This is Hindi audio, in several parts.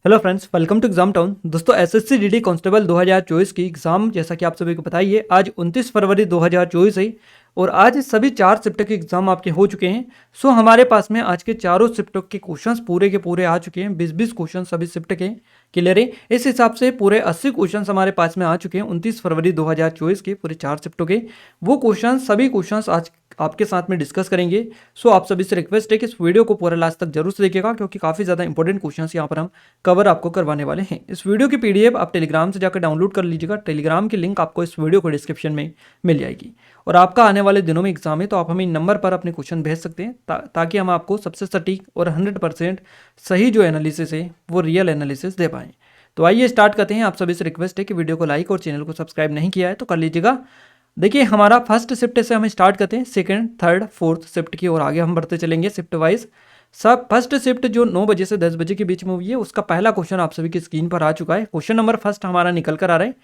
Hello friends, welcome to exam town. दोस्तों, एसएससी जीडी कांस्टेबल 2024 की एग्ज़ाम जैसा कि आप सभी को पता ही है, आज 29 फरवरी 2024 है और आज सभी 4 शिफ्ट के एग्जाम आपके हो चुके हैं। सो हमारे पास में आज के चारों शिफ्टों के क्वेश्चंस पूरे के पूरे आ चुके हैं। 20-20 क्वेश्चन सभी शिफ्ट के क्लियर है। इस हिसाब से पूरे 80 क्वेश्चन हमारे पास में आ चुके हैं 29 फरवरी 2024 के पूरे 4 शिफ्टों के। वो क्वेश्चन सभी क्वेश्चंस आज आपके साथ में डिस्कस करेंगे। सो आप सभी से रिक्वेस्ट है कि इस वीडियो को पूरा लास्ट तक जरूर से देखिएगा, क्योंकि काफ़ी ज़्यादा इंपॉर्टेंट क्वेश्चंस यहाँ पर हम कवर आपको करवाने वाले हैं। इस वीडियो की पीडीएफ आप टेलीग्राम से जाकर डाउनलोड कर लीजिएगा। टेलीग्राम की लिंक आपको इस वीडियो को डिस्क्रिप्शन में मिल जाएगी। और आपका आने वाले दिनों में एग्जाम है तो आप हमें इन नंबर पर अपने क्वेश्चन भेज सकते हैं, ताकि हम आपको सबसे सटीक और 100% सही जो एनालिसिस है वो रियल एनालिसिस दे पाएँ। तो आइए स्टार्ट करते हैं। आप सभी से रिक्वेस्ट है कि वीडियो को लाइक और चैनल को सब्सक्राइब नहीं किया है तो कर लीजिएगा। देखिए, हमारा फर्स्ट शिफ्ट से हम स्टार्ट करते हैं सेकंड, थर्ड, फोर्थ शिफ्ट की और आगे हम बढ़ते चलेंगे शिफ्ट वाइज। सब फर्स्ट शिफ्ट जो 9 बजे से 10 बजे के बीच में हुई है, उसका पहला क्वेश्चन आप सभी की स्क्रीन पर आ चुका है। क्वेश्चन नंबर फर्स्ट हमारा निकल कर आ रहा है।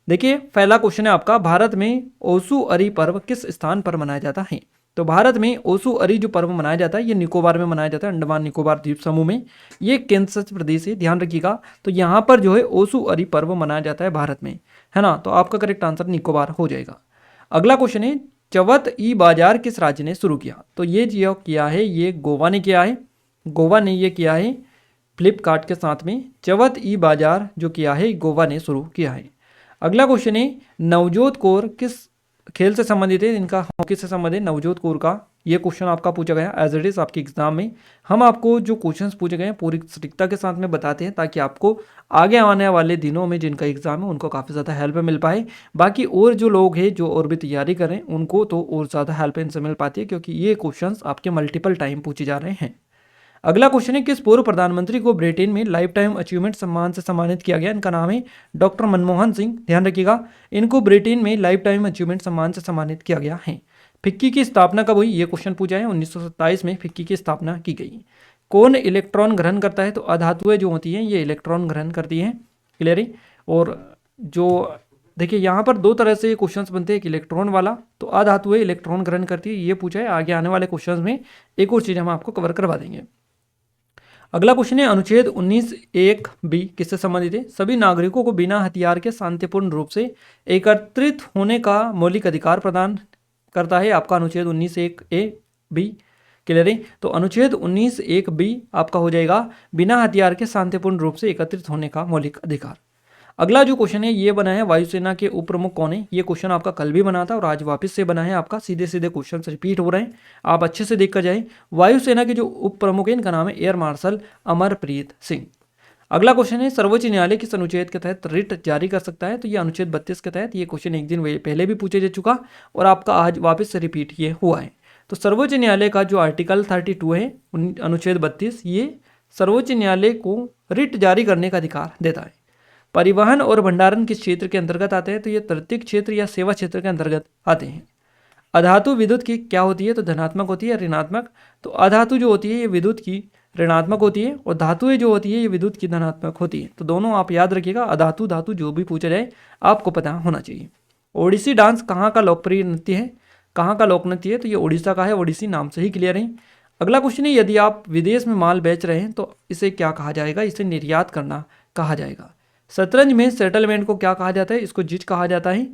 देखिए, पहला क्वेश्चन है आपका, भारत में ओसु अरी पर्व किस स्थान पर मनाया जाता है? तो भारत में ओसु अरी जो पर्व मनाया जाता है ये निकोबार में मनाया जाता है, अंडमान निकोबार द्वीप समूह में। ये केंद्र शासित प्रदेश है, ध्यान रखिएगा। तो यहाँ पर जो है ओसु अरी पर्व मनाया जाता है भारत में, है ना। तो आपका करेक्ट आंसर निकोबार हो जाएगा। अगला क्वेश्चन है, चवत ई बाजार किस राज्य ने शुरू किया? तो ये जो किया है ये गोवा ने किया है। गोवा ने ये किया है फ्लिपकार्ट के साथ में। चवत ई बाजार जो किया है गोवा ने शुरू किया है। अगला क्वेश्चन है, नवजोत कौर किस खेल से संबंधित है? इनका हॉकी से संबंधित है नवजोत कौर का। ये क्वेश्चन आपका पूछा गया एज इट इज आपके एग्जाम में। हम आपको जो क्वेश्चंस पूछे गए हैं पूरी सटीकता के साथ में बताते हैं, ताकि आपको आगे आने वाले दिनों में जिनका एग्जाम है उनको काफ़ी ज़्यादा हेल्प मिल पाए। बाकी और जो लोग हैं जो और भी तैयारी करें उनको तो और ज़्यादा हेल्प इनसे मिल पाती है, क्योंकि ये क्वेश्चंस आपके मल्टीपल टाइम पूछे जा रहे हैं। अगला क्वेश्चन है, किस पूर्व प्रधानमंत्री को ब्रिटेन में लाइफ टाइम अचीवमेंट सम्मान से सम्मानित किया गया? इनका नाम है डॉक्टर मनमोहन सिंह। ध्यान रखिएगा, इनको ब्रिटेन में लाइफ टाइम अचीवमेंट सम्मान से सम्मानित किया गया है। फिक्की की स्थापना कब हुई? ये क्वेश्चन पूछा है। 1927 में फिक्की की स्थापना की गई। कौन इलेक्ट्रॉन ग्रहण करता है? तो अधातुएं जो होती हैं ये इलेक्ट्रॉन ग्रहण करती हैं। क्लियर है। और जो देखिए, यहाँ पर दो तरह से क्वेश्चंस बनते हैं, एक इलेक्ट्रॉन वाला, तो अधातुएं इलेक्ट्रॉन ग्रहण करती है, ये पूछा है। आगे आने वाले क्वेश्चंस में एक और चीज़ हम आपको कवर करवा देंगे। अगला क्वेश्चन है, अनुच्छेद 19(1)(b) किससे संबंधित है? सभी नागरिकों को बिना हथियार के शांतिपूर्ण रूप से एकत्रित होने का मौलिक अधिकार प्रदान करता है। आपका अनुच्छेद 19(1)(a)(b) क्लियर है। तो अनुच्छेद 19(1)(b) आपका हो जाएगा बिना हथियार के शांतिपूर्ण रूप से एकत्रित होने का मौलिक अधिकार। अगला जो क्वेश्चन है ये बना है, वायुसेना के उप प्रमुख कौन है? ये क्वेश्चन आपका कल भी बना था और आज वापस से बना है आपका। सीधे सीधे क्वेश्चन रिपीट हो रहे हैं, आप अच्छे से देख कर जाएं। वायुसेना के जो उप प्रमुख है इनका नाम है एयर मार्शल अमरप्रीत सिंह। अगला क्वेश्चन है, सर्वोच्च न्यायालय किस अनुच्छेद के तहत रिट जारी कर सकता है? तो ये अनुच्छेद 32 के तहत। ये क्वेश्चन एक दिन पहले भी पूछे जा चुका और आपका आज वापस से रिपीट ये हुआ है। तो सर्वोच्च न्यायालय का जो आर्टिकल 32 है अनुच्छेद 32, ये सर्वोच्च न्यायालय को रिट जारी करने का अधिकार देता है। परिवहन और भंडारण किस क्षेत्र के अंतर्गत आते हैं? तो ये तृतीय क्षेत्र या सेवा क्षेत्र के अंतर्गत आते हैं। अधातु विद्युत की क्या होती है? तो धनात्मक होती है, ऋणात्मक। तो अधातु जो होती है ये विद्युत की ऋणात्मक होती है और धातुएं जो होती है ये विद्युत की धनात्मक होती है। तो दोनों आप याद रखिएगा, अधातु धातु जो भी पूछा जाए आपको पता होना चाहिए। ओडिसी डांस कहाँ का लोकप्रिय नृत्य है? कहाँ का लोक नृत्य है? तो ये उड़ीसा का है, ओडिसी नाम से ही क्लियर है। अगला क्वेश्चन है, यदि आप विदेश में माल बेच रहे हैं तो इसे क्या कहा जाएगा? इसे निर्यात करना कहा जाएगा। शतरंज में सेटलमेंट को क्या कहा जाता है? इसको जिज कहा जाता है।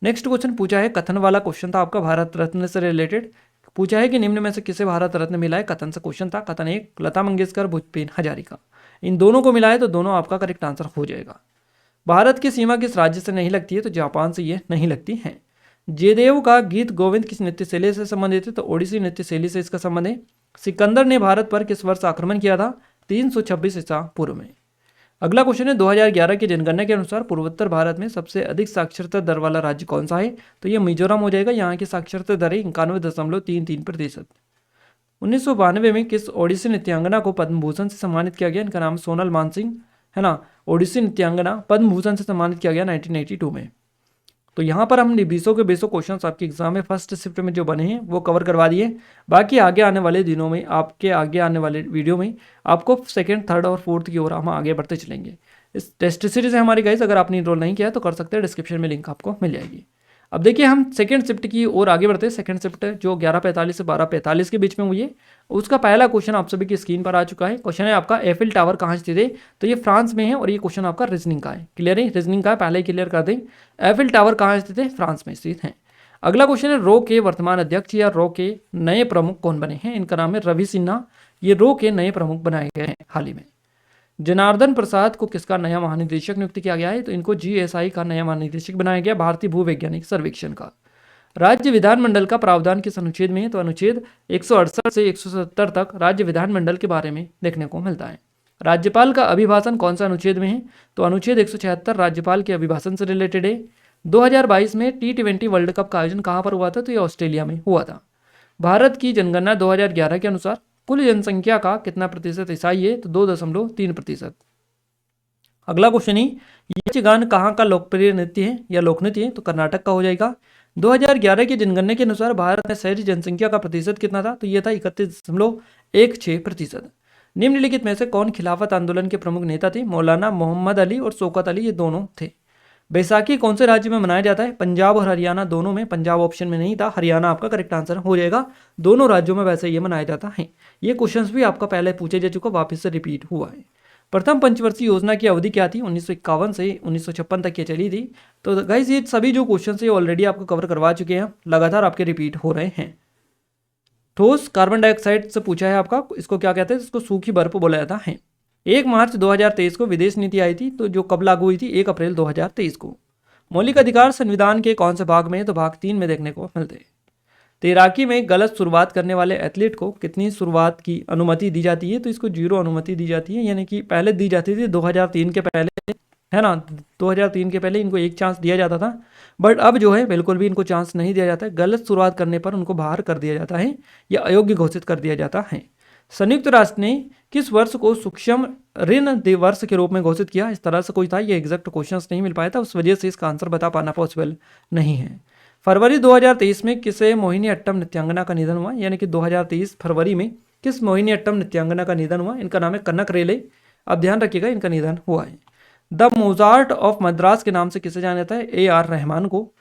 नेक्स्ट क्वेश्चन पूछा है, कथन वाला क्वेश्चन था आपका, भारत रत्न से रिलेटेड पूछा है कि निम्न में से किसे भारत रत्न मिला है? कथन से क्वेश्चन था। कथन 1 लता मंगेशकर, भूपेन हजारिका। इन दोनों को मिला है तो दोनों आपका करेक्ट आंसर हो जाएगा। भारत की सीमा किस राज्य से नहीं लगती है? तो जापान से ये नहीं लगती है। जयदेव का गीत गोविंद किस नृत्य शैली से संबंधित है? तो ओडिसी नृत्य शैली से इसका संबंध है। सिकंदर ने भारत पर किस वर्ष आक्रमण किया था? 326 ईसा पूर्व में। अगला क्वेश्चन है, 2011 की जनगणना के अनुसार पूर्वोत्तर भारत में सबसे अधिक साक्षरता दर वाला राज्य कौन सा है? तो ये मिजोरम हो जाएगा। यहाँ की साक्षरता दर है 91.33%। 1992 में किस ओडिसी नृत्यांगना को पद्म भूषण से सम्मानित किया गया? इनका नाम सोनल मानसिंह, है ना। ओडिसी नृत्यांगना पद्म भूषण से सम्मानित किया गया 1982 में। तो यहाँ पर हमने 20 के 20 क्वेश्चन आपके एग्जाम में फर्स्ट शिफ्ट में जो बने हैं वो कवर करवा दिए। बाकी आगे आने वाले दिनों में आपके आगे आने वाले वीडियो में आपको सेकंड, थर्ड और फोर्थ की ओर हम आगे बढ़ते चलेंगे। इस टेस्ट सीरीज है हमारी गाइस, अगर आपने इनरोल नहीं किया तो कर सकते हैं, डिस्क्रिप्शन में लिंक आपको मिल जाएगी। अब देखिए हम सेकंड शिफ्ट की ओर आगे बढ़ते हैं। सेकंड शिफ्ट जो 11:45 से 12:45 के बीच में हुई है, उसका पहला क्वेश्चन आप सभी की स्क्रीन पर आ चुका है। क्वेश्चन है आपका एफिल टावर कहाँ स्थित है, तो ये फ्रांस में है और ये क्वेश्चन आपका रीजनिंग का है। क्लियर है, रीजनिंग का है, पहले ही क्लियर कर दें। एफिल टावर कहाँ स्थित है, फ्रांस में स्थित है। अगला क्वेश्चन है रो के वर्तमान अध्यक्ष या रो के नए प्रमुख कौन बने हैं, इनका नाम है रवि सिन्हा। ये रो के नए प्रमुख बनाए गए हैं हाल ही में। जनार्दन प्रसाद को किसका नया महानिदेशक नियुक्त किया गया है, तो इनको जीएसआई का नया महानिदेशक बनाया गया, भारतीय भूवैज्ञानिक सर्वेक्षण का। राज्य विधानमंडल का प्रावधान किस अनुच्छेद में है, तो अनुच्छेद 168 से 170 तक राज्य विधानमंडल के बारे में देखने को मिलता है। राज्यपाल का अभिभाषण कौन सा अनुच्छेद में है, तो अनुच्छेद 176 राज्यपाल के अभिभाषण से रिलेटेड है। 2022 में T20 वर्ल्ड कप का आयोजन कहाँ पर हुआ था, तो ये ऑस्ट्रेलिया में हुआ था। भारत की जनगणना 2011 के अनुसार कुल जनसंख्या का कितना प्रतिशत ईसाई है, तो 2.3%। अगला क्वेश्चन ही यक्षगान कहाँ का लोकप्रिय नृत्य है या लोक नृत्य है, तो कर्नाटक का हो जाएगा। 2011 की जनगणना के अनुसार भारत में शहरी जनसंख्या का प्रतिशत कितना था, तो यह था 31.16%। निम्नलिखित में से कौन खिलाफत आंदोलन के प्रमुख नेता थे, मौलाना मोहम्मद अली और शौकत अली, ये दोनों थे। बैसाखी कौन से राज्य में मनाया जाता है, पंजाब और हरियाणा दोनों में। पंजाब ऑप्शन में नहीं था, हरियाणा आपका करेक्ट आंसर हो जाएगा। दोनों राज्यों में वैसे ये मनाया जाता है। ये क्वेश्चंस भी आपका पहले पूछे जा चुका, वापस से रिपीट हुआ है। प्रथम पंचवर्षीय योजना की अवधि क्या थी, 1951 से 1956 तक ये चली थी। तो गाइस ये सभी जो क्वेश्चन है ऑलरेडी आपको कवर करवा चुके हैं, लगातार आपके रिपीट हो रहे हैं। ठोस कार्बन डाइऑक्साइड से पूछा है आपका, इसको क्या कहते हैं, इसको सूखी बर्फ बोला जाता है। 1 मार्च 2023 को विदेश नीति आई थी, तो जो कब लागू हुई थी, 1 अप्रैल 2023 को। मौलिक अधिकार संविधान के कौन से भाग में है, तो भाग 3 में देखने को मिलते हैं। तैराकी में गलत शुरुआत करने वाले एथलीट को कितनी शुरुआत की अनुमति दी जाती है, तो इसको 0 अनुमति दी जाती है। यानी कि पहले दी जाती थी 2003 के पहले, है ना, 2003 के पहले इनको एक चांस दिया जाता था, बट अब जो है बिल्कुल भी इनको चांस नहीं दिया जाता है। गलत शुरुआत करने पर उनको बाहर कर दिया जाता है या अयोग्य घोषित कर दिया जाता है। संयुक्त राष्ट्र ने किस वर्ष को सूक्ष्म ऋण दिवस के रूप में घोषित किया, इस तरह से कोई था, ये एग्जैक्ट क्वेश्चंस नहीं मिल पाया था, उस वजह से इसका आंसर बता पाना पॉसिबल नहीं है। फरवरी 2023 में किसे मोहिनी अट्टम नृत्यांगना का निधन हुआ, यानी कि 2023 फरवरी में किस मोहिनी अट्टम नृत्यांगना का निधन हुआ, इनका नाम है कनक रेले। अब ध्यान रखिएगा इनका निधन हुआ है। द मोजार्ट ऑफ मद्रास के नाम से किसे जाना जाता है, AR रहमान को।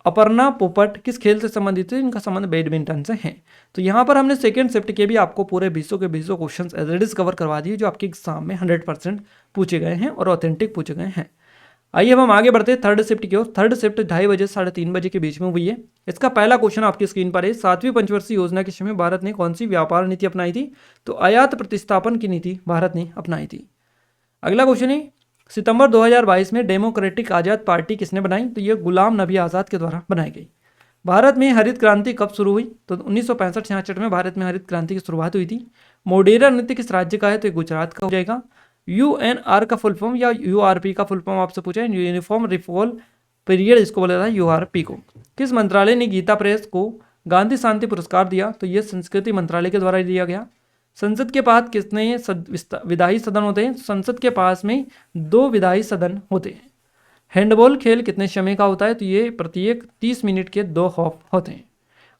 अपर्णा पोपट किस खेल से संबंधित है, इनका संबंध बैडमिंटन से है। तो यहाँ पर हमने सेकंड शिफ्ट के भी आपको पूरे 20 के 20 questions as it is cover करवा दिए, जो आपके एग्जाम में 100% पूछे गए हैं और ऑथेंटिक पूछे गए हैं। आइए अब हम आगे बढ़ते हैं थर्ड शिफ्ट की ओर। थर्ड शिफ्ट 2:30 बजे 3:30 बजे के बीच में हुई है। इसका पहला क्वेश्चन आपकी स्क्रीन पर है। 7वीं पंचवर्षीय योजना के समय भारत ने कौन सी व्यापार नीति अपनाई थी, तो आयात प्रतिस्थापन की नीति भारत ने अपनाई थी। अगला क्वेश्चन है सितंबर 2022 में डेमोक्रेटिक आज़ाद पार्टी किसने बनाई, तो ये गुलाम नबी आज़ाद के द्वारा बनाई गई। भारत में हरित क्रांति कब शुरू हुई, तो 1965-66 में भारत में हरित क्रांति की शुरुआत हुई थी। मोडेरा नृत्य किस राज्य का है, तो ये गुजरात का हो जाएगा। UNR का फुल फॉर्म या URP का फुल फॉर्म आपसे पूछा है, यूनिफॉर्म रिफॉल पीरियड इसको बोला जाता है, URP को। किस मंत्रालय ने गीता प्रेस को गांधी शांति पुरस्कार दिया, तो ये संस्कृति मंत्रालय के द्वारा दिया गया। संसद के पास कितने विधायी सदन होते हैं, संसद के पास में 2 विधायी सदन होते हैं। हैंडबॉल खेल कितने समय का होता है, तो ये प्रत्येक 30 मिनट के 2 हाफ होते हैं।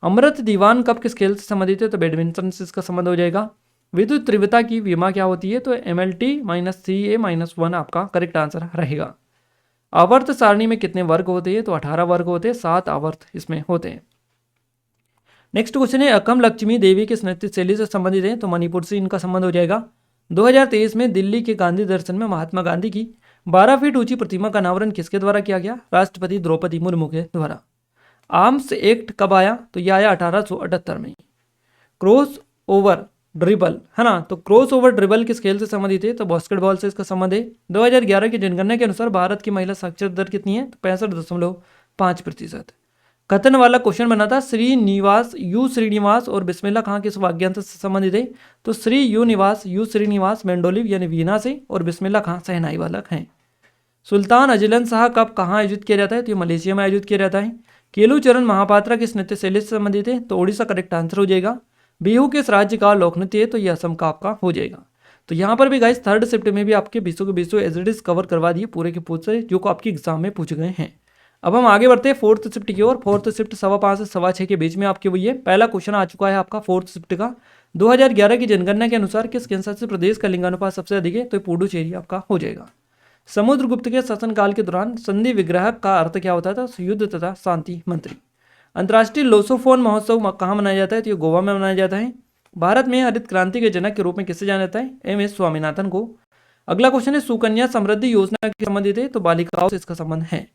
अमृत दीवान कप किस खेल से संबंधित है, तो बैडमिंटन से इसका संबंध हो जाएगा। विद्युत तीव्रता की विमा क्या होती है, तो MLT-CA-1 आपका करेक्ट आंसर रहेगा। आवर्त सारणी में कितने वर्ग होते हैं, तो 18 वर्ग होते हैं, 7 आवर्त इसमें होते हैं। नेक्स्ट क्वेश्चन है अकम लक्ष्मी देवी किस नृत्य शैली से संबंधित है, तो मणिपुर से इनका संबंध हो जाएगा। 2023 में दिल्ली के गांधी दर्शन में महात्मा गांधी की 12 फीट ऊंची प्रतिमा का अनावरण किसके द्वारा किया गया, राष्ट्रपति द्रौपदी मुर्मू के द्वारा। आर्म्स एक्ट कब आया, तो यह आया 1878 में। क्रॉस ओवर ड्रिबल, है ना, तो क्रॉस ओवर ड्रिबल किस खेल से संबंधित है, तो बास्केटबॉल से इसका संबंध है। 2011 की जनगणना के अनुसार भारत की महिला साक्षरता दर कितनी है, तो 65.5%। कथन वाला क्वेश्चन बना था यू श्रीनिवास और बिस्मिल्लाह खां किस वाग्यंत्र से संबंधित है, तो श्री यू श्रीनिवास मेंडोलिव यानी वीणा से और बिस्मिल्लाह खां शहनाई वादक हैं। सुल्तान अजलन शाह कब कहाँ आयोजित किया जाता है, तो ये मलेशिया में आयोजित किया जाता है। केलुचरण महापात्रा किस नृत्य शैली से संबंधित है, तो ओडिशा करेक्ट आंसर हो जाएगा। बिहू किस राज्य का लोक नृत्य है, तो यह असम का आपका हो जाएगा। तो यहाँ पर भी गाइस थर्ड शिफ्ट में भी आपके 20 के 20 एज इट इज कवर करवा दिए पूरे के पूरे, जो को आपके एग्जाम में पूछे गए हैं। अब हम आगे बढ़ते हैं फोर्थ शिफ्ट की ओर। फोर्थ शिफ्ट 5:15 से 6:15 के बीच में आपकी हुई है। पहला क्वेश्चन आ चुका है आपका फोर्थ शिफ्ट का। 2011 की जनगणना के अनुसार किस केंद्र शासित प्रदेश का लिंगानुपात सबसे अधिक है, तो पुडुचेरी आपका हो जाएगा। समुद्रगुप्त के शासनकाल के दौरान संधि विग्रह का अर्थ क्या होता था? युद्ध तथा शांति मंत्री। अंतर्राष्ट्रीय लोसोफोन महोत्सव कहाँ मनाया जाता है? तो ये गोवा में मनाया जाता है। भारत में हरित क्रांति के जनक के रूप में किसे जाना जाता है? एम.एस. स्वामीनाथन को। अगला क्वेश्चन है, सुकन्या समृद्धि योजना के संबंधित है? तो बालिकाओं से इसका संबंध है।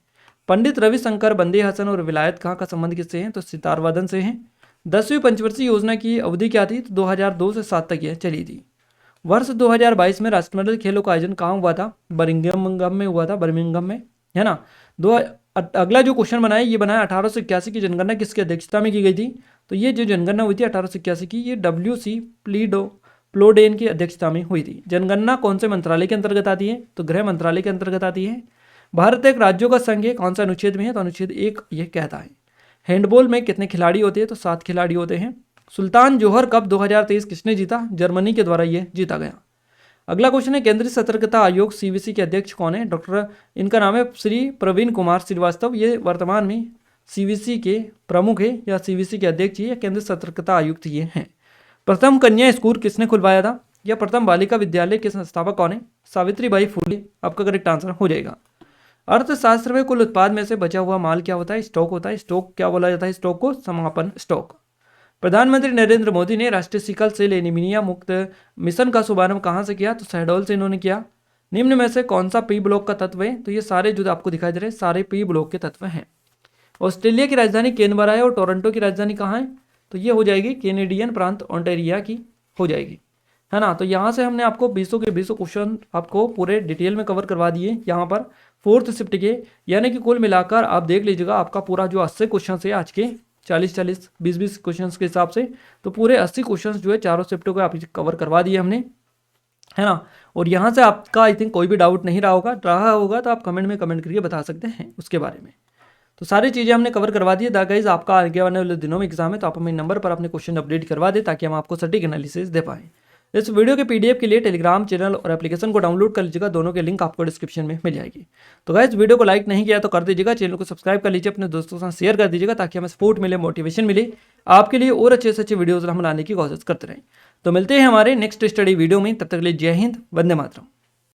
पंडित रविशंकर, बंदे हसन और विलायत खां का संबंध किससे है? तो सितार वादन से है। 10वीं पंचवर्षीय योजना की अवधि क्या थी? तो 2002 से 7 तक यह चली थी। वर्ष 2022 में राष्ट्रमंडल खेलों का आयोजन कहाँ हुआ था? बर्मिंघम में हुआ था, बर्मिंघम में, है ना। अगला जो क्वेश्चन बना है, ये बना है 1881 की जनगणना किसकी अध्यक्षता में की गई थी? तो ये जो जनगणना हुई थी 1881 की, ये WC प्लोडेन की अध्यक्षता में हुई थी। जनगणना कौन से मंत्रालय के अंतर्गत आती है? तो गृह मंत्रालय के अंतर्गत आती है। भारत एक राज्यों का संघ है, कौन सा अनुच्छेद में है? तो अनुच्छेद 1 ये कहता है। हैंडबॉल में कितने खिलाड़ी होते हैं? तो 7 खिलाड़ी होते हैं। सुल्तान जोहर कप 2023 किसने जीता? जर्मनी के द्वारा ये जीता गया। अगला क्वेश्चन है, केंद्रीय सतर्कता आयोग CVC के अध्यक्ष कौन है? डॉक्टर, इनका नाम है श्री प्रवीण कुमार श्रीवास्तव। ये वर्तमान में CVC के प्रमुख है या CVC के अध्यक्ष या केंद्रीय सतर्कता आयुक्त ये हैं। प्रथम कन्या स्कूल किसने खुलवाया था? या प्रथम बालिका विद्यालय के संस्थापक कौन है? सावित्रीबाई फुले आपका करेक्ट आंसर हो जाएगा। अर्थशास्त्र में कुल उत्पाद में से बचा हुआ माल क्या होता है? स्टॉक होता है। स्टॉक क्या बोला जाता है? स्टॉक को समापन स्टॉक। प्रधानमंत्री नरेंद्र मोदी ने राष्ट्रीय सिकल सेल एनीमिया मुक्त मिशन का शुभारंभ कहाँ से किया? तो शहडोल से इन्होंने किया। निम्न में से कौन सा P ब्लॉक का तत्व है? तो ये सारे जो आपको दिखाई दे रहे हैं सारे P ब्लॉक के तत्व हैं। ऑस्ट्रेलिया की राजधानी कैनबरा है और टोरंटो की राजधानी कहाँ है? तो ये हो जाएगी कैनेडियन प्रांत ओंटारियो की हो जाएगी, है ना। तो यहाँ से हमने आपको 20 के 20 क्वेश्चन आपको पूरे डिटेल में कवर करवा दिए यहाँ पर 4th शिफ्ट के, यानी कि कुल मिलाकर आप देख लीजिएगा आपका पूरा जो 80 क्वेश्चन है आज के 40-40 20-20 क्वेश्चन के हिसाब से, तो पूरे 80 क्वेश्चन जो है चारों शिफ्टों को आप कवर करवा दिए हमने, है ना। और यहाँ से आपका आई थिंक कोई भी डाउट नहीं रहा होगा तो आप कमेंट में कमेंट करके बता सकते हैं उसके बारे में। तो सारी चीज़ें हमने कवर करवा दी है। गाइस आपका आगे आने वाले दिनों में एग्जाम है तो आप हमें नंबर पर अपने क्वेश्चन अपडेट करवा दें ताकि हम आपको सटीक एनालिसिस दे पाएँ। इस वीडियो के PDF के लिए टेलीग्राम चैनल और एप्लीकेशन को डाउनलोड कर लीजिएगा, दोनों के लिंक आपको डिस्क्रिप्शन में मिल जाएगी। तो गाइस वीडियो को लाइक नहीं किया तो कर दीजिएगा, चैनल को सब्सक्राइब कर लीजिए, अपने दोस्तों के साथ शेयर कर दीजिएगा ताकि हमें सपोर्ट मिले, मोटिवेशन मिले आपके लिए और अच्छे से अच्छे वीडियोज हम लाने की कोशिश करते रहें। तो मिलते हैं हमारे नेक्स्ट स्टडी वीडियो में, तब तक के लिए जय हिंद, वंदे मातरम।